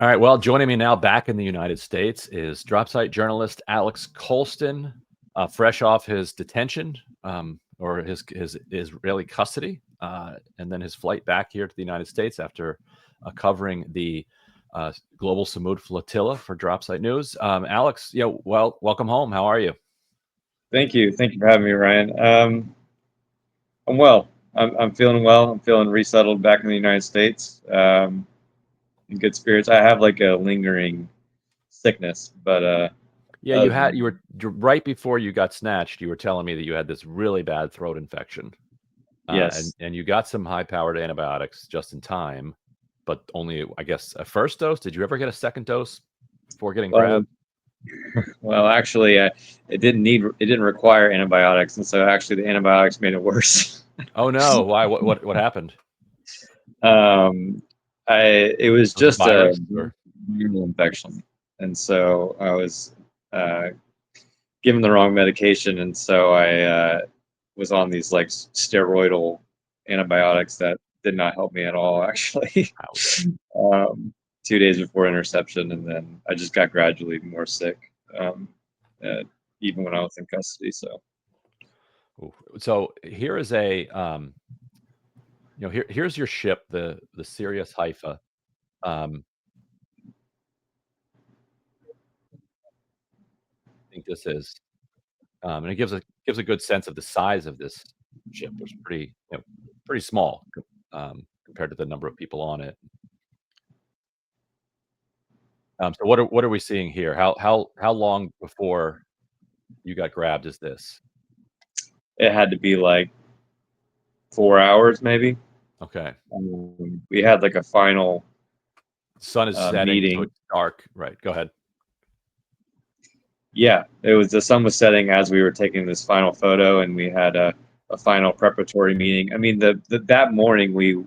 All right. Well, joining me now back in the United States is drop site journalist Alex Colston, fresh off his detention or his Israeli custody, and then his flight back here to the United States after covering the Global Sumud Flotilla for Drop Site News. Alex, welcome home. How are you? Thank you. Thank you for having me, Ryan. I'm well. I'm feeling well. I'm feeling resettled back in the United States. In good spirits. I have like a lingering sickness, but Yeah, you were right before you got snatched. You were telling me that you had this really bad throat infection, yes. and you got some high-powered antibiotics just in time, but only, I guess, a first dose. Did you ever get a second dose before getting Well, grabbed? well, actually, it didn't require antibiotics, and so actually the antibiotics made it worse. Oh no! Why? What happened? um, it was Was it just a virus or? viral infection, and so I was uh, given the wrong medication, and so I was on these like steroidal antibiotics that did not help me at all, actually. Ouch. 2 days before interception, and then I just got gradually more sick, um, uh, even when I was in custody. So, Ooh. So here is here's your ship, the Sirius Haifa. Um, I think this is, and it gives a good sense of the size of this ship, which is pretty small compared to the number of people on it. So what are we seeing here? How long before you got grabbed is this? it had to be like 4 hours, maybe. Okay. We had like a final The sun is setting, so meeting. it's dark. Right. Go ahead. Yeah, it was the sun was setting as we were taking this final photo, and we had a final preparatory meeting. I mean, that morning we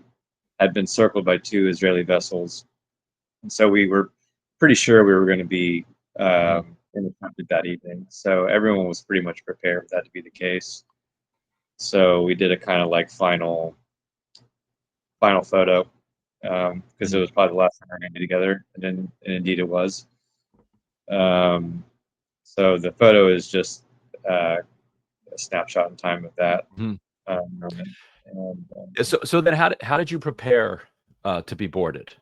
had been circled by two Israeli vessels, and so we were pretty sure we were going to be Mhm. intercepted that evening. So everyone was pretty much prepared for that to be the case. So we did a kind of like final photo because it Mhm. was probably the last time we are going to be together, and indeed it was. Um, so the photo is just a snapshot in time of that Mhm. moment. And So then how did you prepare to be boarded?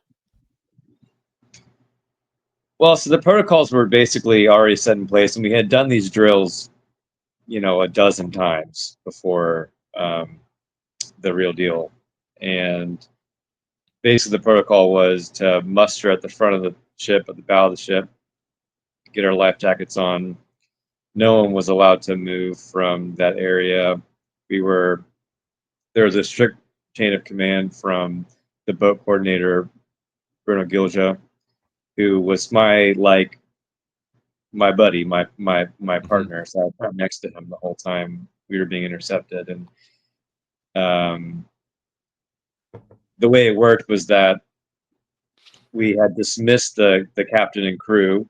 well, so the protocols were basically already set in place, and we had done these drills, a dozen times before the real deal. And basically, the protocol was to muster at the front of the ship, at the bow of the ship, get our life jackets on. No one was allowed to move from that area. We were There was a strict chain of command from the boat coordinator, Bruno Gilja, who was my buddy, my Mhm. partner. So I was right next to him the whole time we were being intercepted. And um, the way it worked was that we had dismissed the captain and crew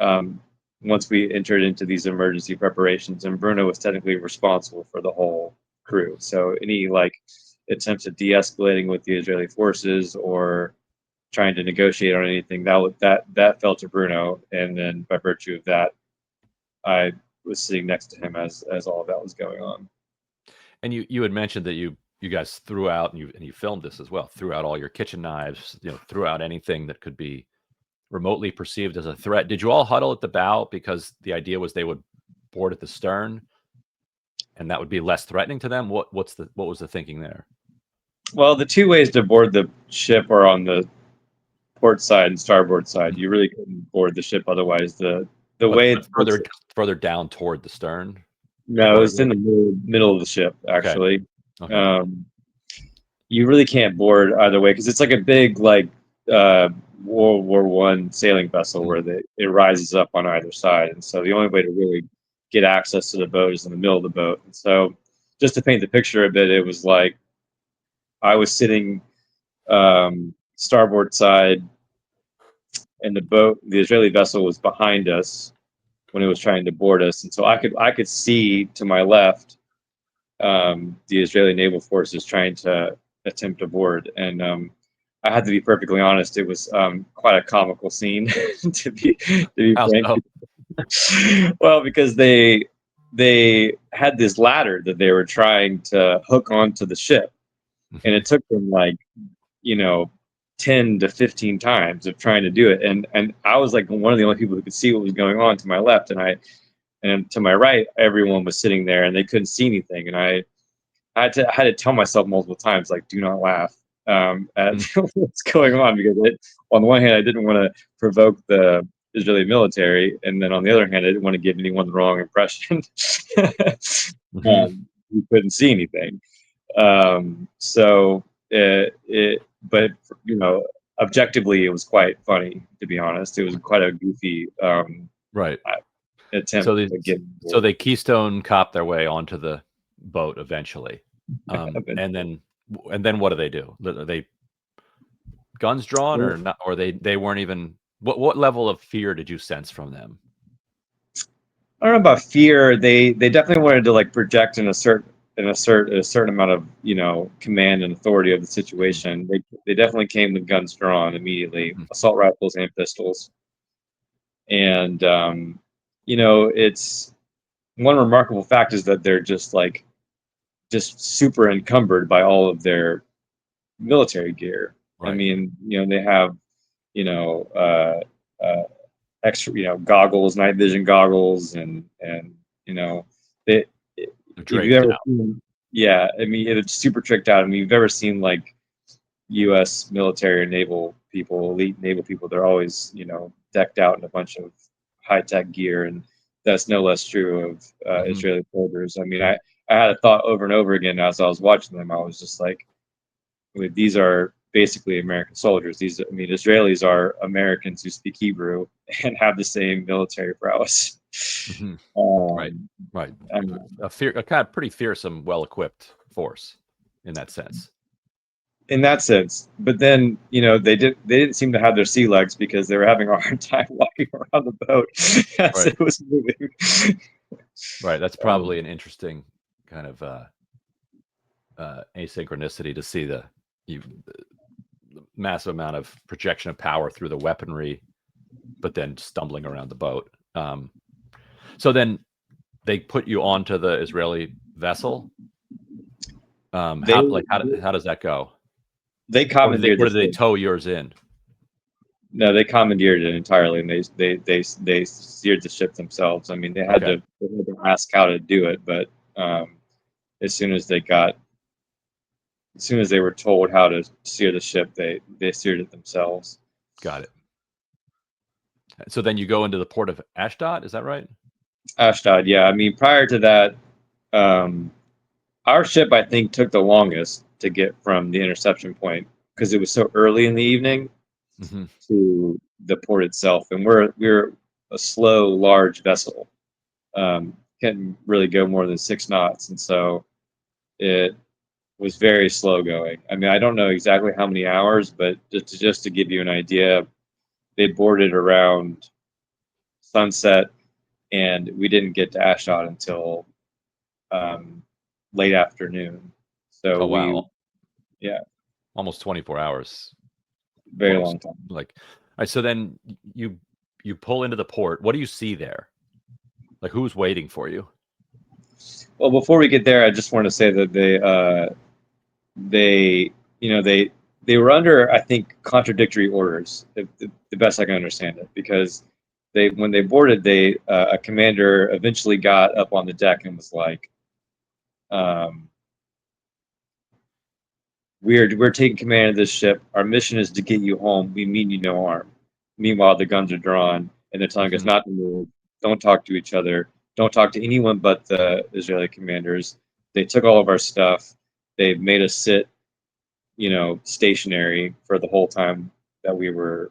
um, once we entered into these emergency preparations, and Bruno was technically responsible for the whole crew. So any like attempts at de-escalating with the Israeli forces or trying to negotiate on anything that fell to Bruno, and then by virtue of that, I was sitting next to him as all of that was going on. And you had mentioned that you guys threw out, and you filmed this as well, threw out all your kitchen knives, threw out anything that could be remotely perceived as a threat. Did you all huddle at the bow because the idea was they would board at the stern and that would be less threatening to them? What was the thinking there? Well, the two ways to board the ship are on the port side and starboard side. Mhm. You really couldn't board the ship otherwise. The But way further down toward the stern No, it's in largely? the middle of the ship Okay. actually. Okay. Um, you really can't board either way because it's like a big like uh, World War I sailing vessel Mhm. where it rises up on either side, and so the only way to really get access to the boat is in the middle of the boat. And so, just to paint the picture a bit, it was like I was sitting starboard side, and the Israeli vessel was behind us when it was trying to board us, and so I could see to my left the Israeli naval forces trying to attempt to board, and I had to be perfectly honest. It was quite a comical scene, to be How's frank. so? Well, because they had this ladder that they were trying to hook onto the ship, and Mhm. it took them like, you know, 10 to 15 times of trying to do it. And I was like one of the only people who could see what was going on to my left, and to my right, everyone was sitting there and they couldn't see anything. And I had to tell myself multiple times, like, do not laugh at Mm. what's going on, because on the one hand, I didn't want to provoke the Israeli military, and then on the other hand, I didn't want to give anyone the wrong impression. Mhm. You couldn't see anything. So but you know, objectively, it was quite funny, to be honest. It was quite a goofy Right. So attempt they to get so people. they Keystone cop their way onto the boat eventually. And then what do they do? Are they guns drawn or not, or they weren't even, what level of fear did you sense from them? I don't know about fear. They definitely wanted to like project a certain amount of, command and authority of the Mhm. situation. They definitely came with guns drawn immediately, Mhm. assault rifles and pistols. And it's one remarkable fact is that they're just super encumbered by all of their military gear. I Right. mean, they have, you know, uh, extra, goggles, night vision goggles, and you know, they, if They're you've draped ever out. seen, yeah, I mean, it's super tricked out. I mean, you've ever seen like U.S. military or naval people, elite naval people, they're always, decked out in a bunch of high tech gear, and that's no less true of Mhm. Israeli soldiers. I mean, I had a thought over and over again as I was watching them. I was just like, I mean, these are basically American soldiers. I mean, Israelis are Americans who speak Hebrew and have the same military prowess. Mhm. Right. Um, Right. I mean, A kind of pretty fearsome, well-equipped force in that sense. in that sense, but then they didn't seem to have their sea legs because they were having a hard time walking around the boat as Right. it was moving. Right. That's Um, probably an interesting kind of asynchronicity to see the massive amount of projection of power through the weaponry, but then stumbling around the boat. So then they put you onto the Israeli vessel. they How does that go? they Or commandeered the did they ship. tow yours in? No, they commandeered it entirely, and they steered the ship themselves. I mean, Okay, they had to ask how to do it, but um, as soon as as soon as they were told how to steer the ship, they steered it themselves. got it. So then you go into the port of Ashdod. Is that right? Ashdod, yeah. I mean, prior to that, um, our ship I think took the longest to get from the interception point because it was so early in the evening Hmm. to the port itself, and we're a slow, large vessel. Can't really go more than 6 knots, and so it was very slow going. I mean, I don't know exactly how many hours, but just to give you an idea, they boarded around sunset, and we didn't get to Ashdod until um, late afternoon. So Oh wow, yeah, almost 24 hours. very Close. long time. Like, all right. So then you pull into the port. What do you see there? Like, who's waiting for you? Well, before we get there, I just want to say that they, you know, they were under, I think, contradictory orders, the best I can understand it, because when they boarded, a commander eventually got up on the deck and was like, um, we're taking command of this ship. Our mission is to get you home. We mean you no harm. Meanwhile, the guns are drawn, and they're telling us Hmm. not to move. Don't talk to each other. Don't talk to anyone but the Israeli commanders. They took all of our stuff. They made us sit, stationary for the whole time that we were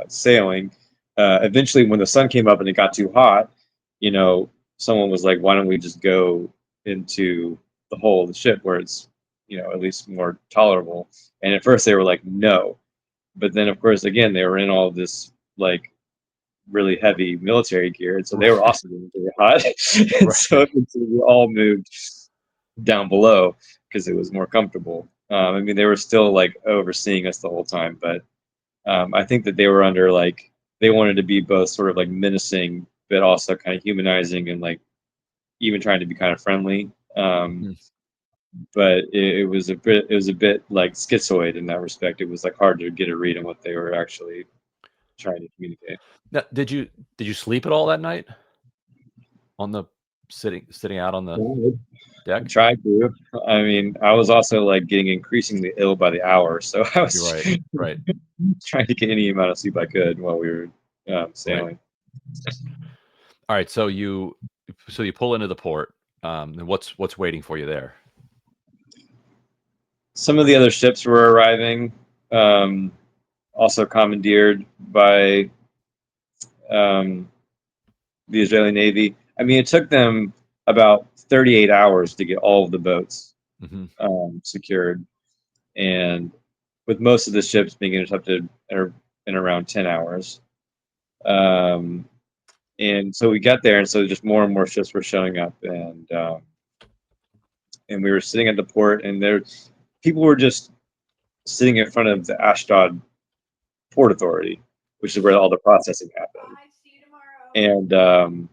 sailing. Eventually, when the sun came up and it got too hot, you know, someone was like, "Why don't we just go into the hull of the ship where it's, at least more tolerable?" And at first, they were like, "No," but then, of course, again, they were in all of this like really heavy military gear, and so they were Right. also getting very hot, and so Right. we all moved down below because it was more comfortable. I mean, they were still like overseeing us the whole time, but I think that they were under like they wanted to be both sort of like menacing, but also kind of humanizing and like even trying to be kind of friendly. Mm. But it was a bit like schizoid in that respect. It was like hard to get a read on what they were actually trying to communicate. Now, did you sleep at all that night on the sitting out on the I deck? tried to. I mean, I was also like getting increasingly ill by the hour, so I You're was right. Right. trying to get any amount of sleep I could while we were Right. sailing. All right. So you pull into the port. And what's waiting for you there? Some of the other ships were arriving, um, also commandeered by um, the Israeli Navy. I mean, it took them about 38 hours to get all of the boats Hmm. secured, and with most of the ships being intercepted in around 10 hours. Um, and so we got there, and so just more and more ships were showing up, and we were sitting at the port, and there people were just sitting in front of the Ashdod Port Authority, which is where all the processing happened. And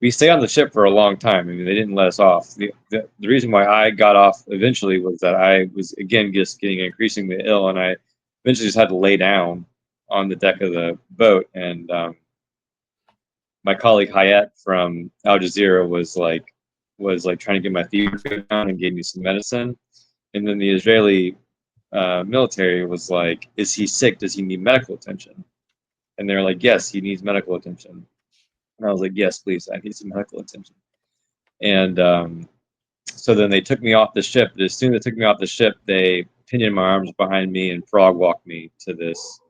we stayed on the ship for a long time. I mean, they didn't let us off. The reason why I got off eventually was that I was again just getting increasingly ill, and I eventually just had to lay down on the deck of the boat. And my colleague Hayat from Al Jazeera was like trying to get my fever to go down and gave me some medicine. And then the Israeli military was like, "Is he sick? Does he need medical attention?" And they're like, "Yes, he needs medical attention." And I was like, "Yes, please, I need some medical attention." And so then they took me off the ship. But as soon as they took me off the ship, they pinioned my arms behind me and frog walked me to this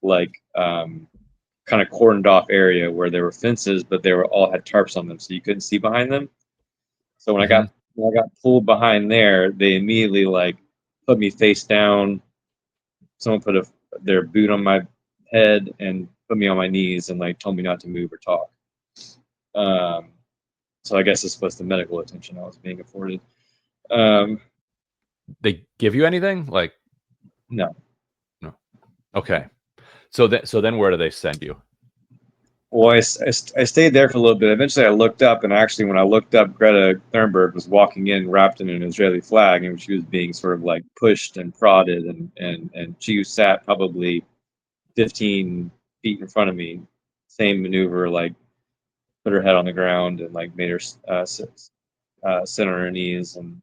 like kind of cordoned off area where there were fences, but they were all had tarps on them, so you couldn't see behind them. So Hmm. when I got pulled behind there, they immediately like put me face down. Someone put their boot on my head and put me on my knees and like told me not to move or talk. Um, so I guess this was the medical attention I was being afforded. Um, They give you anything? Like, no. no. Okay. So then where do they send you? Well, I stayed there for a little bit. Eventually, I looked up, and actually, when I looked up, Greta Thunberg was walking in wrapped in an Israeli flag, and she was being sort of like pushed and prodded, and she sat probably 15 feet in front of me. Same maneuver, like put her head on the ground and like made her sit on her knees, and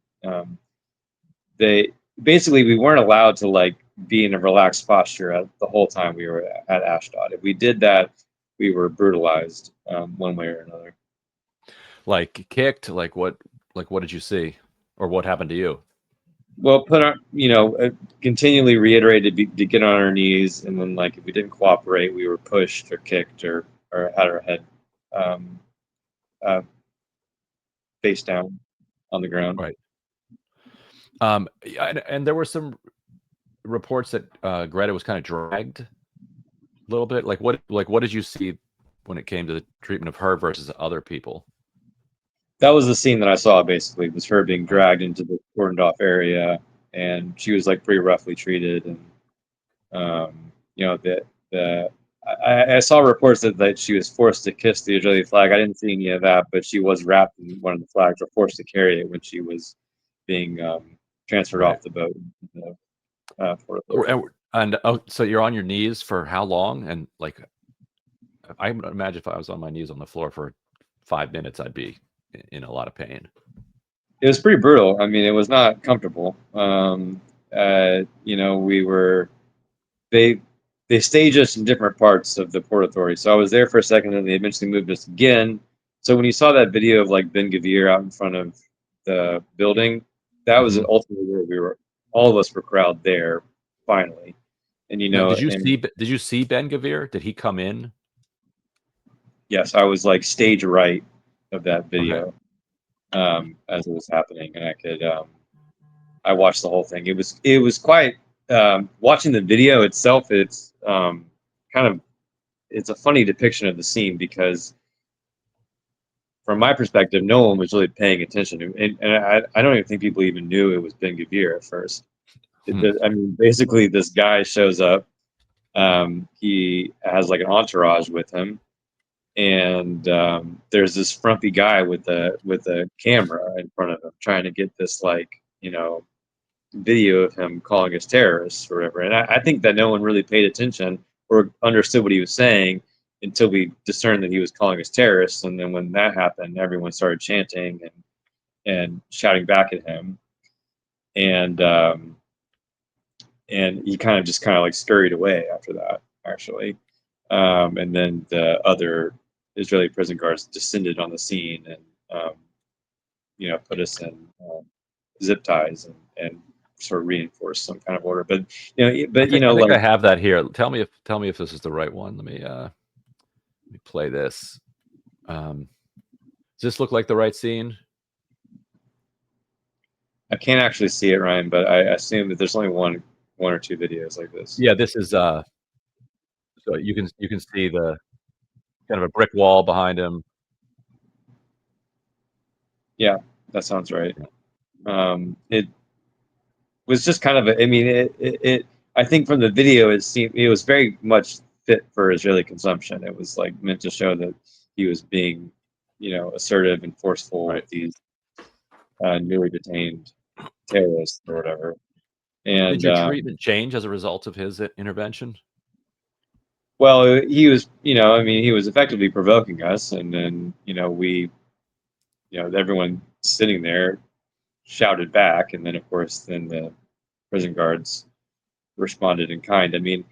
they basically we weren't allowed to like be in a relaxed posture the whole time we were at Ashdod. If we did that, we were brutalized one way or another. Like kicked? Like what did you see, or what happened to you? Well, continually reiterated to get on our knees, and then like if we didn't cooperate, we were pushed or kicked or had our head um, uh, face down on the ground. Right. Yeah, and there were some reports that Greta was kind of dragged a little bit. Like what did you see when it came to the treatment of her versus other people? That was the scene that I saw. Basically, was her being Right. dragged into the cordoned off area, and she was like pretty roughly treated, and you know the I saw reports that she was forced to kiss the Israeli flag. I didn't see any of that, but she was wrapped in one of the flags or forced to carry it when she was being transferred Right. off the boat. Port Authority. And so you're on your knees for how long? And like, I imagine if I was on my knees on the floor for 5 minutes, I'd be in a lot of pain. It was pretty brutal. I mean, it was not comfortable. We were they they stage us in different parts of the Port Authority. So I was there for a second, and they eventually moved us again. So when you saw that video of like Ben Gavir out in front of the building, that was Hmm. ultimately where we were. All of us were crowded there finally, and Now, did you and see Ben Gavir? Did he come in? yes, I was like stage right of that Okay. video as it was happening, and I watched the whole thing. It was quite watching the video itself. It's kind of it's a funny depiction of the scene because from my perspective, no one was really paying attention, and I don't even think people even knew it was Ben Gavir at first. I mean, basically, this guy shows up. He has like an entourage with him, and there's this frumpy guy with a camera in front of him trying to get this like video of him calling us terrorists or whatever. And I think that no one really paid attention or understood what he was saying until we discerned that he was calling us terrorists. And then when that happened, everyone started chanting and shouting back at him. And he kind of like scurried away after that, actually. And then the other Israeli prison guards descended on the scene and put us in zip ties and sort of reinforce some kind of order. But I think I like have that here. Tell me if this is the right one. Let me play this. Does this look like the right scene? I can't actually see it, Ryan, but I assume that there's only one or two videos like this. Yeah, this is so you can see the kind of a brick wall behind him. Yeah, that sounds right. It was just kind of I mean, it I think from the video it was very much fit for Israeli consumption. It was like meant to show that he was being, assertive and forceful Right. with these newly detained terrorists or whatever. Did And your treatment change as a result of his intervention? well, he was, I mean, he was effectively provoking us, and then, everyone sitting there shouted back, and then, of course, then the prison guards responded in kind. I mean,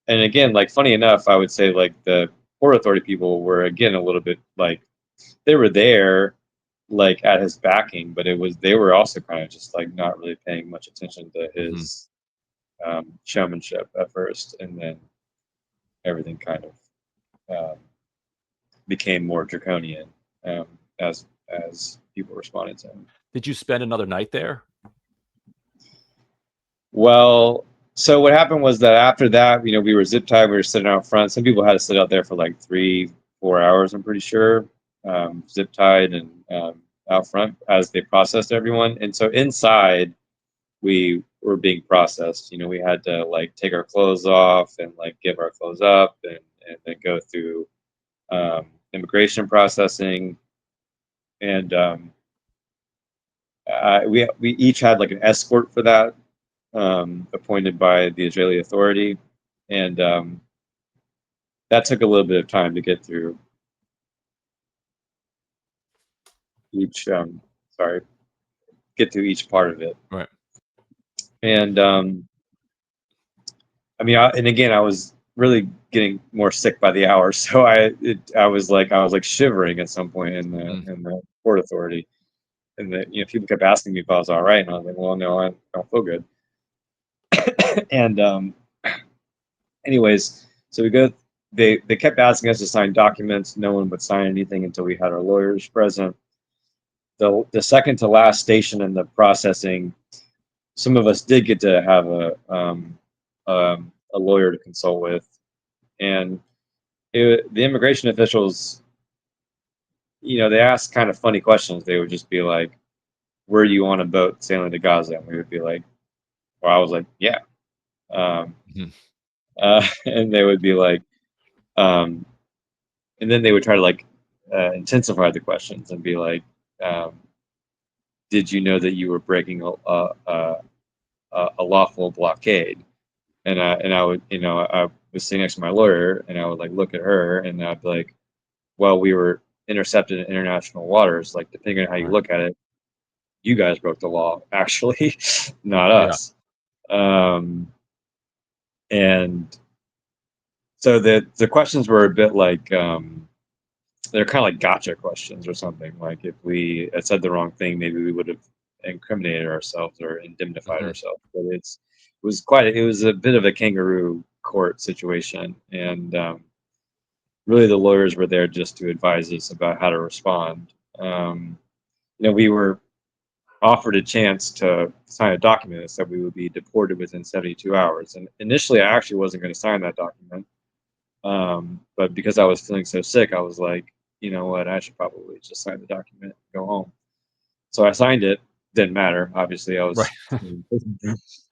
and again, like, funny enough, I would say, like, the Port Authority people were, again, a little bit, like, they were there, like, at his backing, but they were also kind of just, like, not really paying much attention to his showmanship at first, and then everything kind of became more draconian um, as people responded to him. Did you spend another night there? Well, so what happened was that after that, we were zip tied. We were sitting out front. Some people had to sit out there for like 3-4 hours. I'm pretty sure, zip tied and out front as they processed everyone. And so inside, we were being processed. We had to like take our clothes off and like give our clothes up and then go through immigration processing. And we each had like an escort for that, appointed by the Israeli Authority, and that took a little bit of time to get through each. Get through each part of it. Right. And I mean, and again, I was really getting more sick by the hour, so I was like shivering at some point in the Port Authority, and people kept asking me if I was all right, and I was like, well, no, I don't feel good. And anyways, so we go. They kept asking us to sign documents. No one would sign anything until we had our lawyers present. The second to last station in the processing, some of us did get to have a lawyer to consult with, and the immigration officials, they asked kind of funny questions. They would just be like, "Were you on a boat sailing to Gaza?" And we would be like, "Well," I was like, "Yeah." And they would be like, and then they would try to like intensify the questions and be like, "Did you know that you were breaking a lawful blockade?" And I would, I was sitting next to my lawyer, and I would like look at her, and I'd be like, "Well, we were intercepted in international waters. Like, depending on how you look at it, you guys broke the law, actually, not Yeah. us." And so the questions were a bit like they're kind of like gotcha questions or something. Like if we had said the wrong thing, maybe we would have incriminated ourselves or indemnified ourselves. But it was a bit of a kangaroo court situation, and really the lawyers were there just to advise us about how to respond. We were offered a chance to sign a document that said we would be deported within 72 hours. And initially, I actually wasn't going to sign that document. But because I was feeling so sick, I was like, you know what, I should probably just sign the document and go home. So I signed it. Didn't matter. Obviously, I was Right.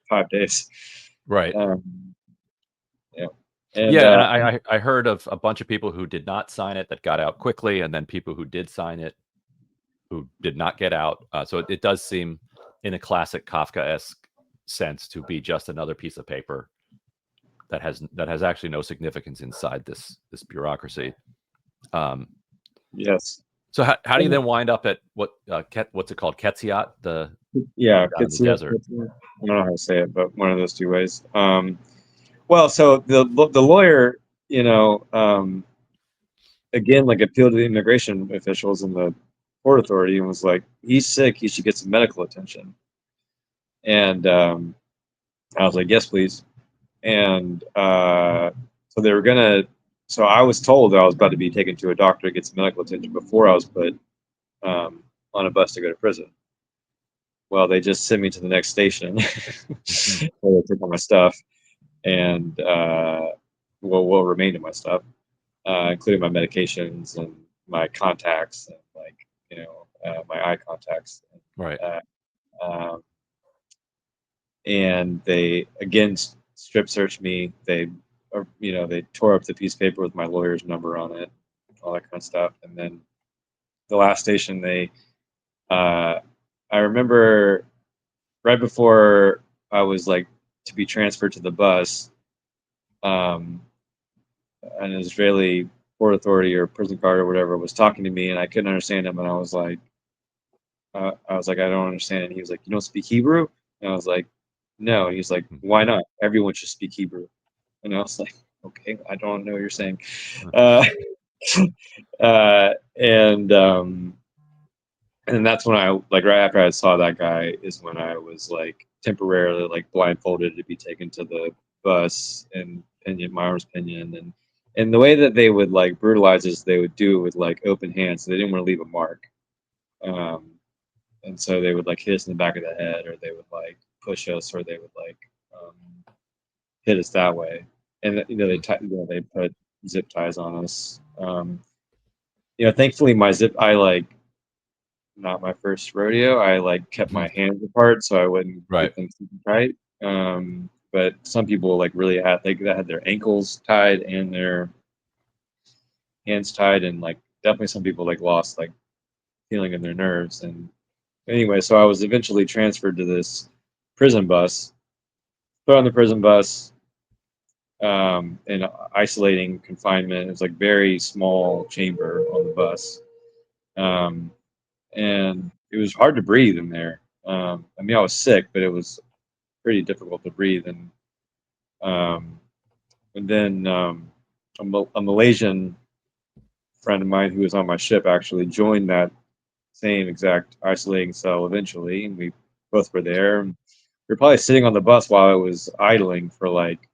5 days. Right. Yeah. And Yeah, and I heard of a bunch of people who did not sign it that got out quickly, and then people who did sign it who did not get out. So it does seem, in a classic Kafka-esque sense, to be just another piece of paper that has actually no significance inside this bureaucracy. yes. So how do you then wind up at what's it called, Ketziat, Yeah, down in the desert? I don't know how to say it, but one of those two ways. Well, so the lawyer, again, like appealed to the immigration officials and the port authority and was like, he's sick, he should get some medical attention. And I was like, yes, please. And so they were gonna. So I was told that I was about to be taken to a doctor to get some medical attention before I was put on a bus to go to prison. Well, they just sent me to the next station where they took all my stuff and what remained of my stuff, including my medications and my contacts and my eye contacts. Right. Uh, um, and they again strip searched me. They tore up the piece of paper with my lawyer's number on it, all that kind of stuff. And then the last station, I remember right before I was like to be transferred to the bus, an Israeli port authority or prison guard or whatever was talking to me, and I couldn't understand him, and I don't understand. And he was like, "You don't speak Hebrew?" And I was like, "No." And he's like, "Why not? Everyone should speak Hebrew." And I was like, "Okay, I don't know what you're saying." Uh, uh, and and that's when I like right after I saw that guy is when I was like temporarily like blindfolded to be taken to the bus and pinion my arms pinioned and the way that they would like brutalize us, they would do it with like open hands. So they didn't want to leave a mark. Um, and so they would like hit us in the back of the head, or they would like push us, or they would like um, hit us that way. And they put zip ties on us. Thankfully I like not my first rodeo. I like kept my hands apart so I wouldn't Right. get them super tight. But some people like really had that had their ankles tied and their hands tied, and like definitely some people like lost like feeling in their nerves. And anyway, so I was eventually transferred to this prison bus, put on the prison bus, in isolating confinement. It was like very small chamber on the bus. Um, and it was hard to breathe in there. I mean, I was sick, but it was pretty difficult to breathe. Um, and then a Malaysian friend of mine who was on my ship actually joined that same exact isolating cell eventually, and we both were there. We were probably sitting on the bus while it was idling for like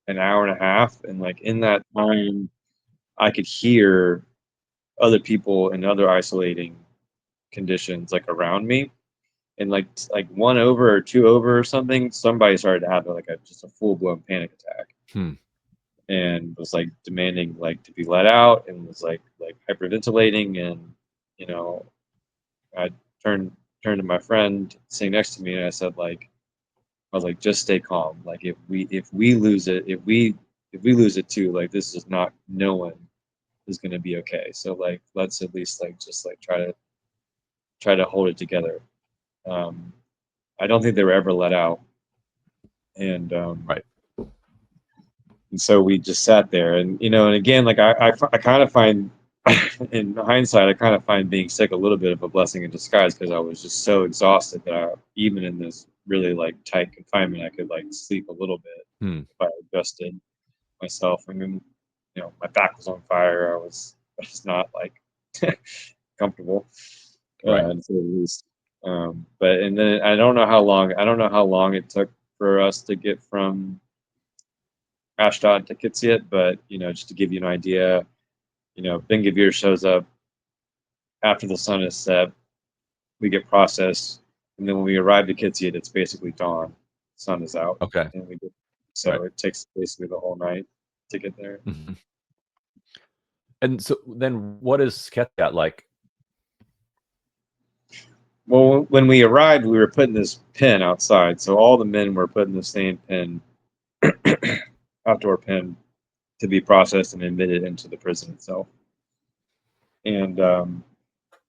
an hour and a half, and like in that time, I could hear other people in other isolating conditions like around me, and like one over or two over or something, somebody started to have like just a full blown panic attack, and was like demanding like to be let out, and was like hyperventilating, and you know I turned to my friend sitting next to me, and I was like, just stay calm. Like if we lose it, if we lose it too, like this is not, no one is gonna be okay. So like let's at least like just like try to hold it together. Um, I don't think they were ever let out, and Right. and so we just sat there, and again, like I kind of find, in hindsight, I kind of find being sick a little bit of a blessing in disguise, because I was just so exhausted that even in this really like tight confinement, I could like sleep a little bit if I adjusted myself. I mean, my back was on fire. I was not like comfortable, Right. to say the least. But and then I don't know how long it took for us to get from Ashdod tickets yet, but just to give you an idea, Ben Gavir shows up after the sun is set. We get processed, and then when we arrive to Kitsiet, it's basically dawn. Sun is out, Okay. and Right. so it takes basically the whole night to get there. And so then, what is Ketziat like? Well, when we arrived, we were putting this pin outside, so all the men were putting the same pin, outdoor pin, to be processed and admitted into the prison itself. And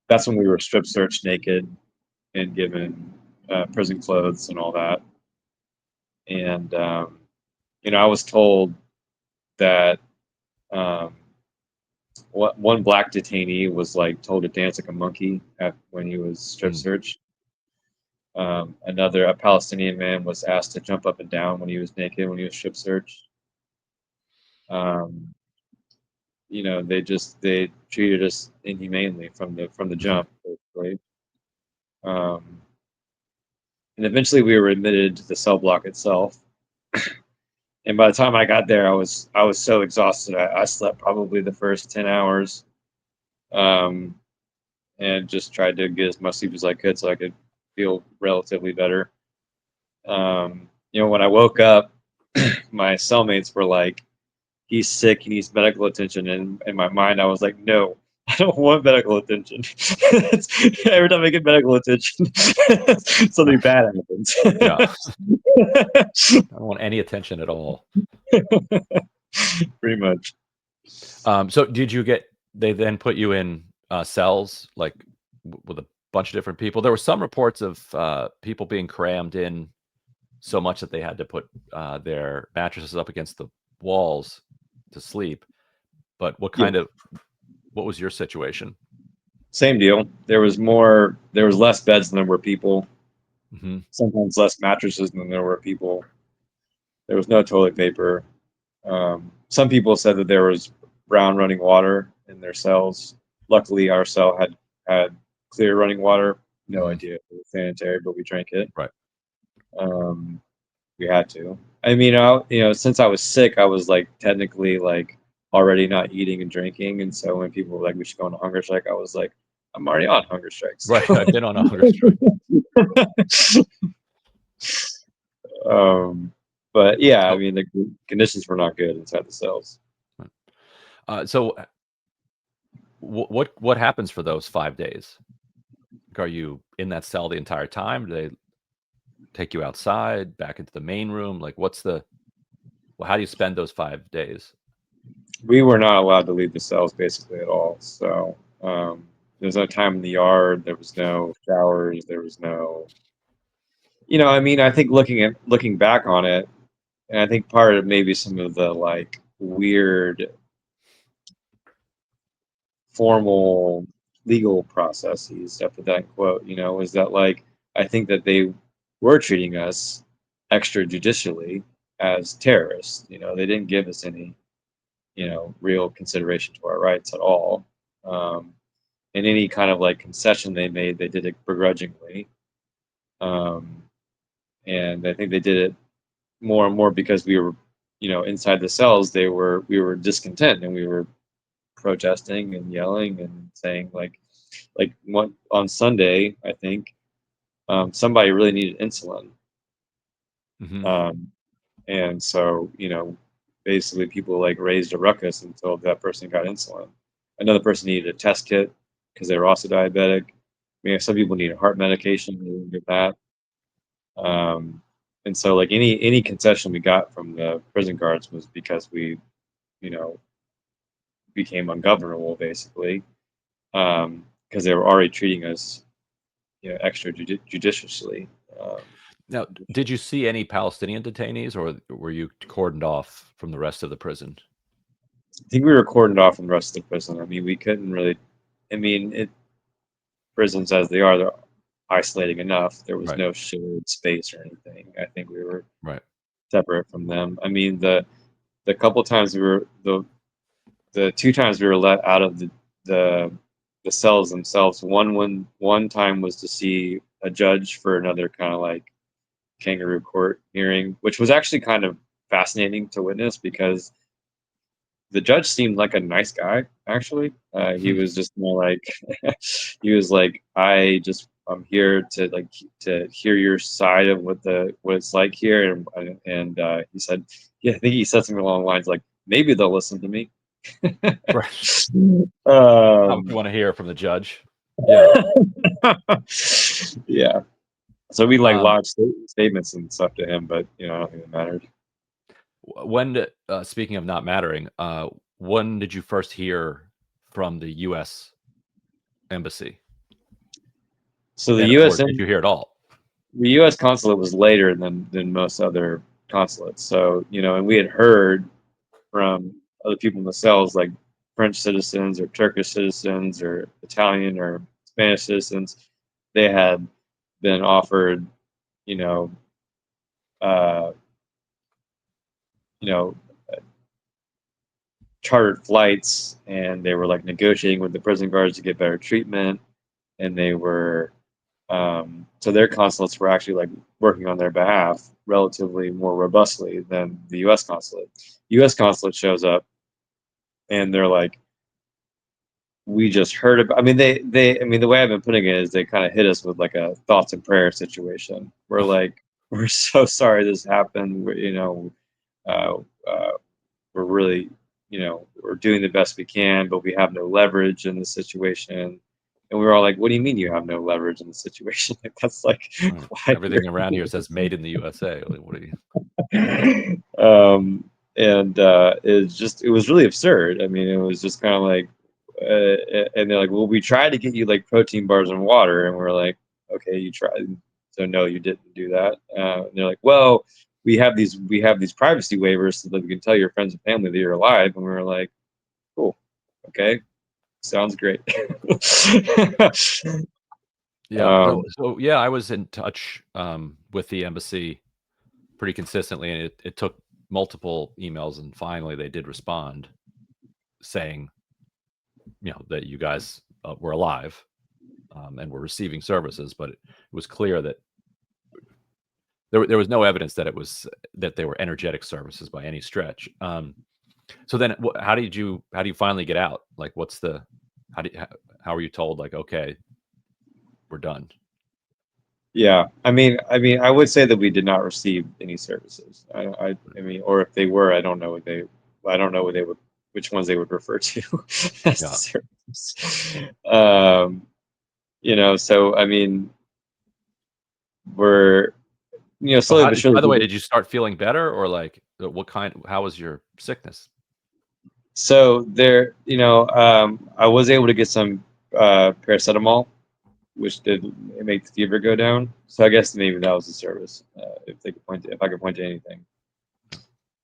that's when we were strip searched naked and given prison clothes and all that. And I was told that one black detainee was like told to dance like a monkey when he was strip searched. A Palestinian man was asked to jump up and down when he was naked when he was strip searched. They treated us inhumanely from the jump, basically. And eventually we were admitted to the cell block itself. And by the time I got there, I was so exhausted. I slept probably the first 10 hours, and just tried to get as much sleep as I could so I could feel relatively better. When I woke up, my cellmates were like, "He's sick. He needs medical attention." And in my mind, I was like, "No, I don't want medical attention." Every time I get medical attention, something bad happens. Yeah. I don't want any attention at all. Pretty much. So they then put you in cells, like with a bunch of different people? There were some reports of people being crammed in so much that they had to put their mattresses up against the walls to sleep. But what was your situation? Same deal. There was less beds than there were people. Mm-hmm. Sometimes less mattresses than there were people. There was no toilet paper. Some people said that there was brown running water in their cells. Luckily, our cell had clear running water. No idea if it was sanitary, but we drank it. Right. We had to. I mean, since I was sick, I was like technically like already not eating and drinking, and so when people were like, "We should go on a hunger strike," I was like, "I'm already on hunger strikes." Right. I've been on a hunger strike. But yeah, I mean, the conditions were not good inside the cells. So what happens for those 5 days? Are you in that cell the entire time? Do they take you outside, back into the main room? Like, how do you spend those 5 days? We were not allowed to leave the cells basically at all. So there was no time in the yard. There was no showers. There was no, I mean, I think looking back on it, and I think part of maybe some of the like weird formal legal processes, after that quote, is that like I think that they were treating us extrajudicially as terrorists. They didn't give us any, real consideration to our rights at all. And any kind of like concession they made, they did it begrudgingly. And I think they did it more and more because we were, inside the cells. We were discontent, and we were protesting and yelling and saying like one on Sunday, I think somebody really needed insulin. And so, basically people like raised a ruckus until that person got insulin. Another person needed a test kit because they were also diabetic. Some people needed heart medication, they didn't get that. And so like any concession we got from the prison guards was because we, became ungovernable basically, because they were already treating us, extrajudiciously. Now, did you see any Palestinian detainees, or were you cordoned off from the rest of the prison? I think we were cordoned off from the rest of the prison. I mean, we couldn't really. I mean, prisons as they are, they're isolating enough. There was no shared space or anything. I think we were separate from them. I mean, the couple times we were the 2 times we were let out of the cells themselves. One time was to see a judge for another kind of like kangaroo court hearing, which was actually kind of fascinating to witness because the judge seemed like a nice guy. Actually, he was just more like he was like, I'm here to hear your side of what it's like here, and he said, yeah, I think he said something along the lines like, maybe they'll listen to me. You want to hear from the judge? Yeah. Yeah. So we like Um, lodged statements and stuff to him, but I don't think it mattered. speaking of not mattering, when did you first hear from the U.S. embassy? So the And U.S. or did you hear it all? the U.S. consulate was later than most other consulates. So and we had heard from other people in the cells, like French citizens or Turkish citizens or Italian or Spanish citizens. They had been offered, you know, uh, you know, chartered flights, and they were like negotiating with the prison guards to get better treatment, and they were so their consulates were actually like working on their behalf relatively more robustly than the U.S. consulate. U.S. consulate shows up, and they're like, we just heard about. I mean, I mean, the way I've been putting it is they kind of hit us with like a thoughts and prayers situation. We're like, we're so sorry this happened. Uh, uh, we're really, we're doing the best we can, but we have no leverage in the situation. And we were all like, what do you mean you have no leverage in the situation? Like, that's like, why Everything around here says "Made in the USA." Like, what are you? and it was really absurd. I mean, it was just kind of like, and they're like, well, we tried to get you like protein bars and water, and we're like, okay, you tried, so no, you didn't do that. And they're like, well, we have these privacy waivers so that we can tell your friends and family that you're alive, and we were like, cool, okay, sounds great. Yeah, no. um, So yeah, I was in touch with the embassy pretty consistently, and it took multiple emails, and finally they did respond saying, that you guys were alive and were receiving services, but it was clear that there was no evidence that that they were energetic services by any stretch. So then, how do you finally get out? Like, what's the how are you told like, okay, we're done? Yeah, I would say that we did not receive any services. I mean, or if they were, I don't know what they would, which ones they would refer to as Yeah. the service. So I mean, we're So slowly but surely. by the way, did you start feeling better, or like what kind? How was your sickness? So there, I was able to get some paracetamol, which did make the fever go down. So I guess maybe that was the service, if I could point to anything.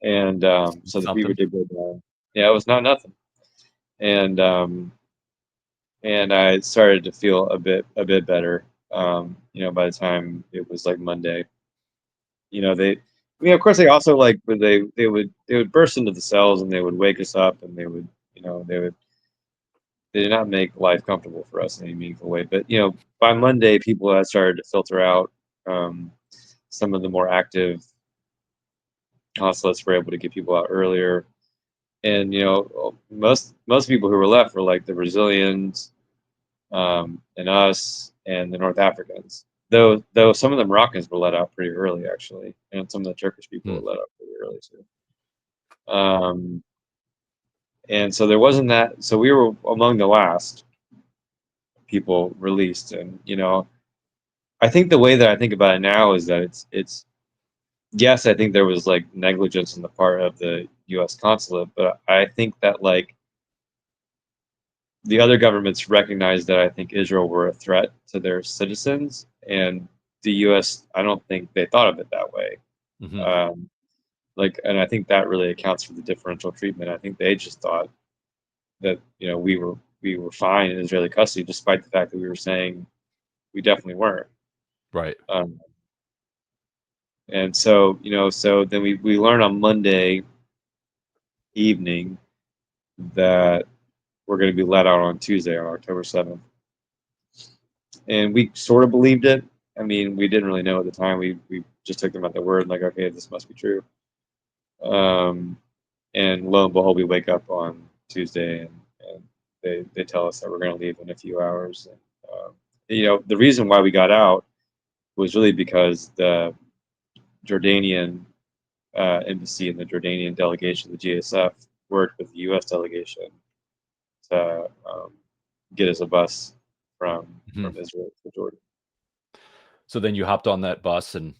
And so the fever Something. did go down. Yeah, it was not nothing. And I started to feel a bit better. By the time it was like Monday, they, of course they also like, but they would burst into the cells and they would wake us up, and they did not make life comfortable for us in any meaningful way. But by Monday, people had started to filter out. Um, some of the more active consulates were able to get people out earlier, and most people who were left were like the Brazilians, and us, and the North Africans. Though some of the Moroccans were let out pretty early, actually, and some of the Turkish people Hmm. were let out pretty early too. And so there wasn't that. So we were among the last people released, and I think the way that I think about it now is that it's yes, I think there was like negligence on the part of the U.S. consulate, but I think that like the other governments recognized that I think Israel were a threat to their citizens, and the U.S. I don't think they thought of it that way. Hmm. Um, and I think that really accounts for the differential treatment. I think they just thought that we were fine in Israeli custody, despite the fact that we were saying we definitely weren't. Right. Um, and so then we learned on Monday evening that we're going to be let out on Tuesday, on October 7th. And we sort of believed it. I mean, we didn't really know at the time. We just took them at their word, like, okay, this must be true. Um, and lo and behold, we wake up on Tuesday, and they tell us that we're going to leave in a few hours. And, the reason why we got out was really because the Jordanian embassy and the Jordanian delegation, the GSF, worked with the U.S. delegation to get us a bus from Hmm. Israel to Jordan. So then you hopped on that bus and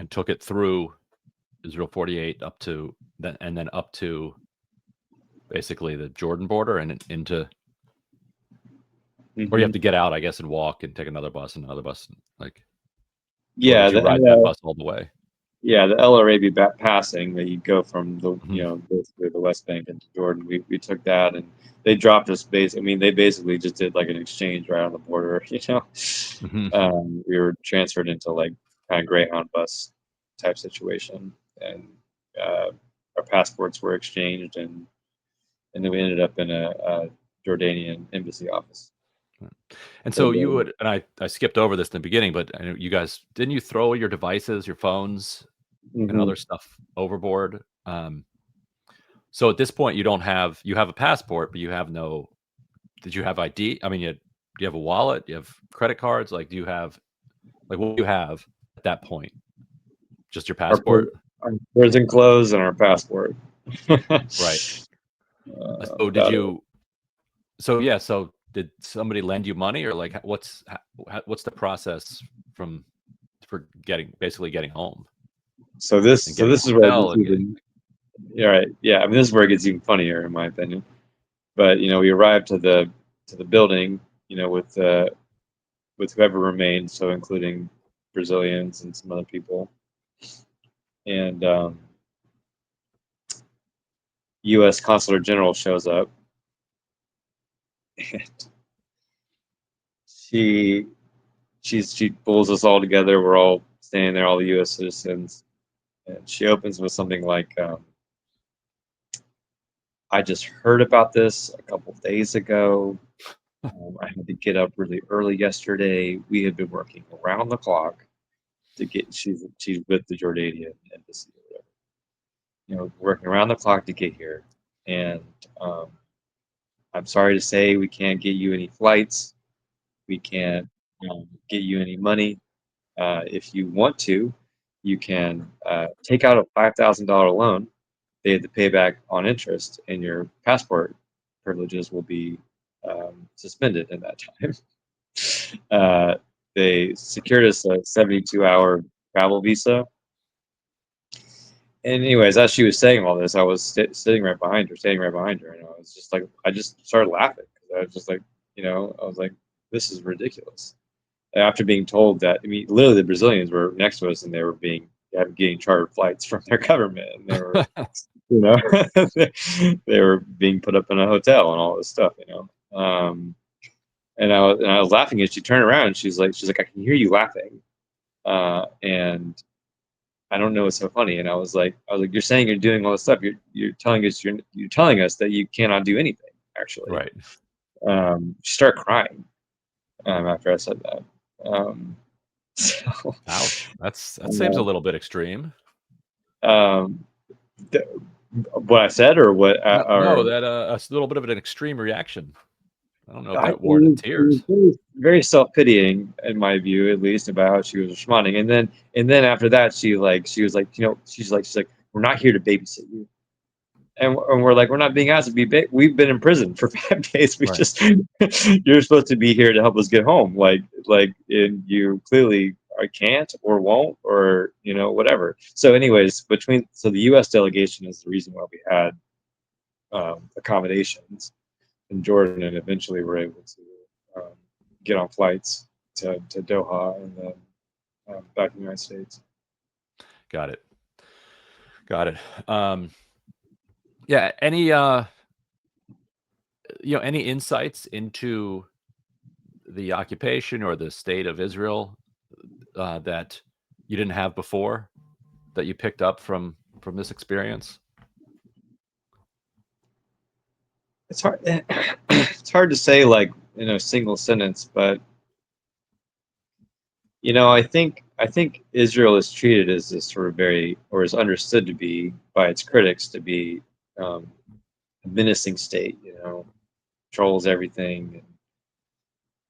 took it through Israel 48 up to then, and then up to basically the Jordan border and into, or you have to get out, I guess, and walk and take another bus and another bus. Like, or Yeah, did you ride that bus all the way? yeah, the El Arabi passing that you go from the Mhm. basically the West Bank into Jordan. We took that, and they dropped us I mean, they basically just did like an exchange right on the border. Mhm. We were transferred into like kind of Greyhound bus type situation, and uh, our passports were exchanged, and then we ended up in a Jordanian embassy office. And For so the you would, and I skipped over this in the beginning, but I know you guys, didn't you throw your devices, your phones, and Mhm. other stuff overboard? So at this point, you have a passport, but you have no. Did you have ID? I mean, do you have a wallet? Do you have credit cards? Like, do you have like what do you have at that point? Just your our, passport, our prison clothes and our passport. right? So did About it. you? So yeah. So did somebody lend you money, or like what's the process from for basically getting home and So getting a this is where it hotel gets and getting? even yeah, right. Yeah, I mean this is where it gets even funnier in my opinion. But we arrived to the building, with whoever remained, so including Brazilians and some other people, and U.S. Consular General shows up. And she she pulls us all together. We're all standing there, all the U.S. citizens, and she opens with something like, "I just heard about this a couple of days ago. I had to get up really early yesterday. We had been working around the clock to get." She's with the Jordanian embassy, or whatever. Working around the clock to get here, and um, I'm sorry to say we can't get you any flights. We can't get you any money. If you want to, you can take out a $5,000 loan. They had to pay back on interest, and your passport privileges will be suspended in that time. They secured us a 72-hour travel visa. And anyways, as she was saying all this, I was sitting right behind her, standing right behind her, and I was just like, I just started laughing because I was just like, I was like, this is ridiculous. After being told that, I mean, literally the Brazilians were next to us and they were getting chartered flights from their government, and they were, you know, they were being put up in a hotel and all this stuff. And I was laughing, and she turned around and she's like, I can hear you laughing, and I don't know what's so funny. And I was like, you're saying you're doing all this stuff. You're telling us you're telling us that you cannot do anything. Actually, Right. she started crying after I said that. So, Ouch. That seems a uh, little bit extreme. um, th- what I said, or what, No, no, or that a little bit of an extreme reaction. I don't know if it that warranted was, tears. very, very self-pitying in my view, at least, about how she was responding. And then after that, she was like, she's like, we're not here to babysit you. And we're like, we're not being asked to be. We've been in prison for 5 days. We Right. just you're supposed to be here to help us get home. And you clearly can't or won't, or whatever. So, anyways, the U.S. delegation is the reason why we had accommodations in Jordan, and eventually were able to get on flights to Doha, and then back in the United States. Got it. Got it. Yeah, any insights into the occupation or the state of Israel that you didn't have before that you picked up from this experience? It's hard. It's hard to say, like, in a single sentence, but I think Israel is treated as this sort of or is understood to be by its critics to be um, a menacing state. Controls everything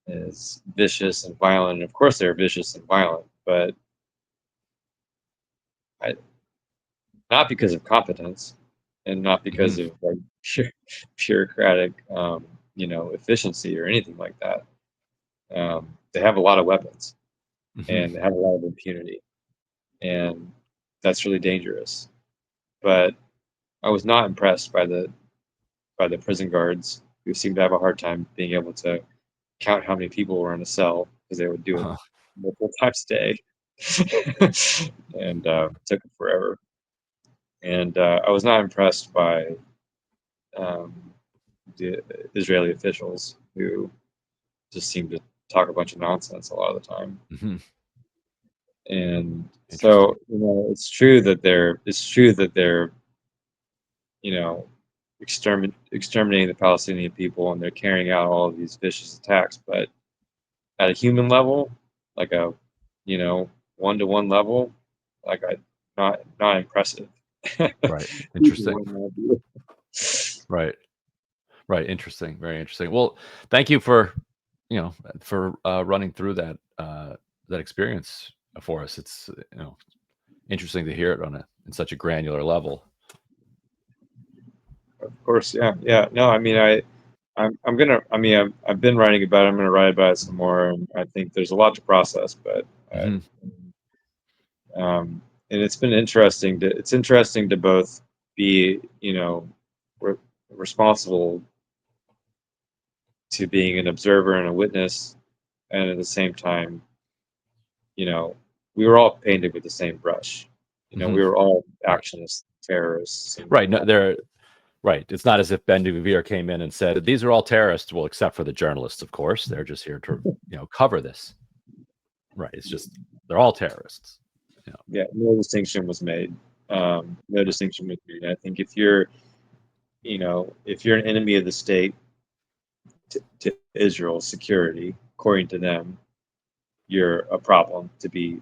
and is vicious and violent. And of course, they're vicious and violent, but I, not because of competence, and not because Mhm. of like bureaucratic, efficiency or anything like that. They have a lot of weapons. Hmm. and have a lot of impunity, and that's really dangerous. But I was not impressed by the prison guards who seemed to have a hard time being able to count how many people were in a cell because they would do it multiple times a day, and took them forever. And I was not impressed by um, the Israeli officials who just seemed to talk a bunch of nonsense a lot of the time. Hmm. And Interesting. so, it's true that they're you know exterminating the Palestinian people and they're carrying out all of these vicious attacks. But at a human level, like a one-to-one level, like I not impressive. Right. Even Interesting. in my view. Right. Right. Interesting. Very interesting. Well, thank you for running through that experience for us. It's interesting to hear it in such a granular level. Of course, yeah, yeah. No, I mean, I'm gonna. I mean, I've been writing about it. I'm gonna write about it some more. And I think there's a lot to process, but Hmm. and it's interesting to both be re- responsible to being an observer and a witness, and at the same time, you know, we were all painted with the same brush. Hmm. We were all Right. actionists, terrorists, and Right. No, they're right. It's not as if Ben Gvir came in and said these are all terrorists. Well, except for the journalists, of course. They're just here to cover this. Right. It's just they're all terrorists. Yeah. yeah, no distinction was made. No distinction was made. I think if you're an enemy of the state to Israel's security, according to them, you're a problem to be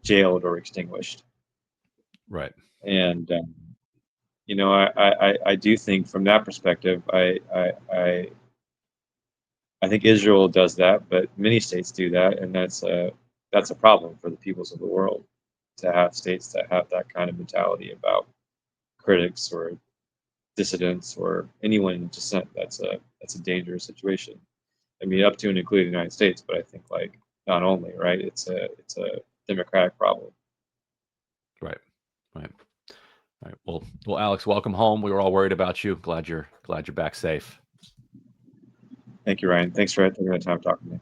jailed or extinguished. Right. And I do think from that perspective, I think Israel does that, but many states do that, and that's a problem for the peoples of the world to have states that have that kind of mentality about critics or dissidents or anyone in dissent. That's a dangerous situation. I mean, up to and including the United States, but I think like not only, right? It's a democratic problem. Right. Right. Right. Well, Alex, welcome home. We were all worried about you. Glad you're back safe. Thank you, Ryan. Thanks for taking the time to talk to me.